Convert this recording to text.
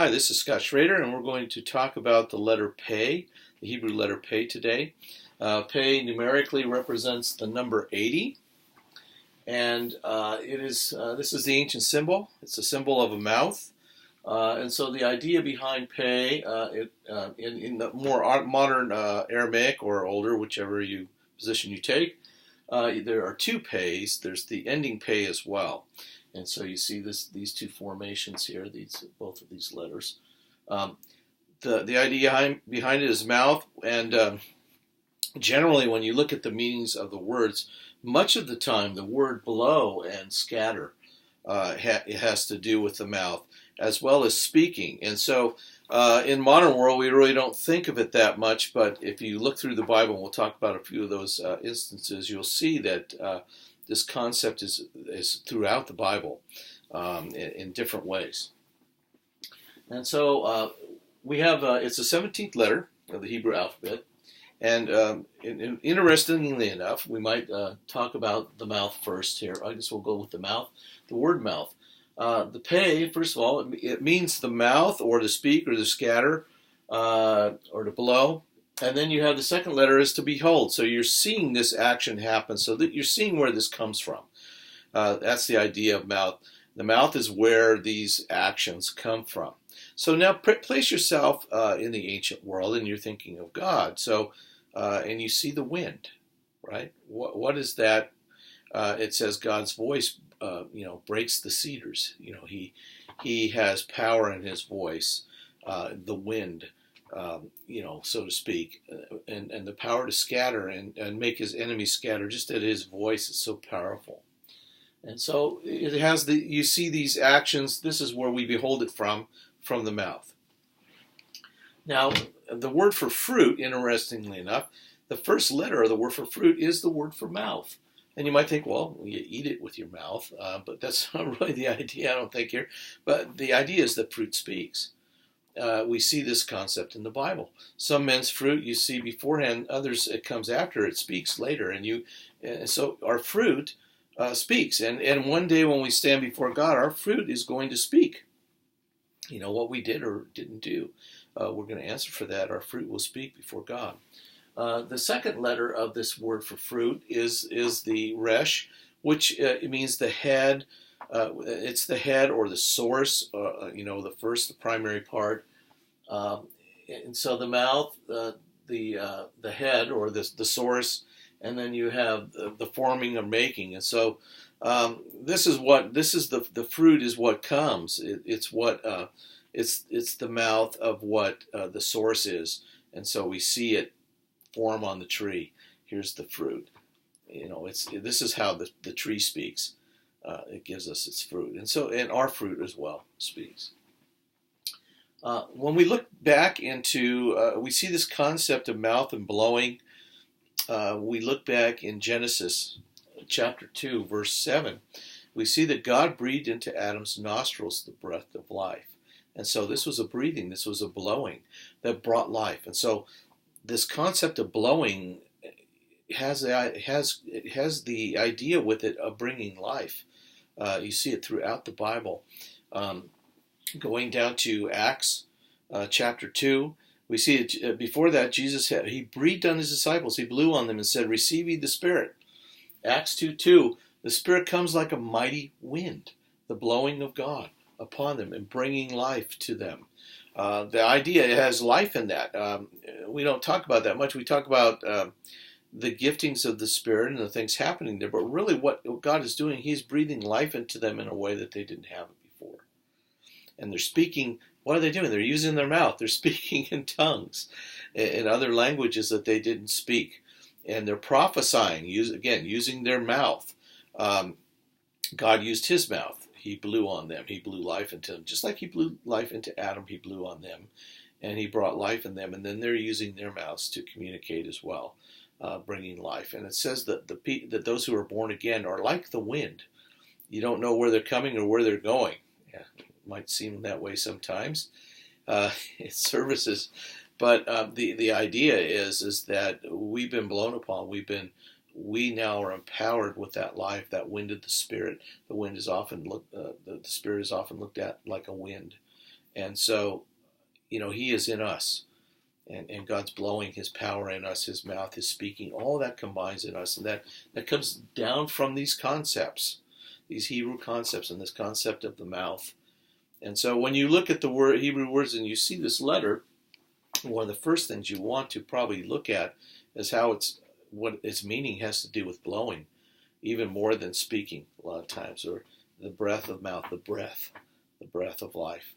Hi, this is Scott Schrader, and we're going to talk about the letter Peh, the Hebrew letter Peh today. Peh numerically represents the number 80, and this is the ancient symbol. It's a symbol of a mouth, and so the idea behind Peh, in the more modern Aramaic or older, whichever position you take, there are two Pehs. There's the ending Peh as well. And so you see these two formations here, both of these letters. The idea behind it is mouth, and generally when you look at the meanings of the words, much of the time the word blow and scatter it has to do with the mouth, as well as speaking. And so in modern world, we really don't think of it that much, but if you look through the Bible, and we'll talk about a few of those instances, you'll see that this concept is throughout the Bible in different ways. And so we have, it's the 17th letter of the Hebrew alphabet. And interestingly enough, we might talk about the mouth first here. I guess we'll go with the mouth, the word mouth. The Peh, first of all, it means the mouth or to speak or to scatter or to blow. And then you have the second letter is to behold. So you're seeing this action happen, so that you're seeing where this comes from. That's the idea of mouth. The mouth is where these actions come from. So now place yourself in the ancient world, and you're thinking of God. So, and you see the wind, right? What is that? It says God's voice, breaks the cedars. He has power in his voice. The wind. So to speak, and the power to scatter and make his enemies scatter, just that his voice is so powerful. And so it has you see these actions, this is where we behold it from the mouth. Now, the word for fruit, interestingly enough, the first letter of the word for fruit is the word for mouth. And you might think, well, you eat it with your mouth, but that's not really the idea, I don't think here. But the idea is that fruit speaks. We see this concept in the Bible. Some men's fruit you see beforehand, others it comes after, it speaks later. And so our fruit speaks. And one day when we stand before God, our fruit is going to speak. What we did or didn't do. We're going to answer for that. Our fruit will speak before God. The second letter of this word for fruit is the resh, which it means the head. It's the head or the source, the primary part. And so the mouth, the head or the source, and then you have the forming or making. And so this is the fruit is what comes. It's the mouth of what the source is. And so we see it form on the tree. Here's the fruit. This is how the tree speaks. It gives us its fruit. And our fruit as well speaks. When we look back into, we see this concept of mouth and blowing. We look back in Genesis chapter 2, verse 7. We see that God breathed into Adam's nostrils the breath of life. And so this was a breathing, this was a blowing that brought life. And so this concept of blowing has the idea with it of bringing life. You see it throughout the Bible. Going down to Acts chapter 2, we see it before that he breathed on his disciples. He blew on them and said, "Receive ye the Spirit." Acts 2:2, the Spirit comes like a mighty wind, the blowing of God upon them and bringing life to them. The idea, it has life in that. We don't talk about that much. We talk about the giftings of the Spirit and the things happening there, but really what God is doing, he's breathing life into them in a way that they didn't have it before. And they're speaking, what are they doing? They're using their mouth. They're speaking in tongues, in other languages that they didn't speak. And they're prophesying, using their mouth. God used his mouth. He blew on them. He blew life into them. Just like he blew life into Adam, he blew on them. And he brought life in them. And then they're using their mouths to communicate as well, bringing life. And it says that that those who are born again are like the wind. You don't know where they're coming or where they're going. Yeah, it might seem that way sometimes in services. But the idea is that we've been blown upon. We now are empowered with that life, that wind of the Spirit. The wind is often the Spirit is often looked at like a wind, And so, he is in us. And God's blowing his power in us, his mouth is speaking. All that combines in us. And that comes down from these concepts, these Hebrew concepts, and this concept of the mouth. And so when you look at the Hebrew words and you see this letter, one of the first things you want to probably look at is what its meaning has to do with blowing, even more than speaking a lot of times, or the breath of mouth, the breath of life.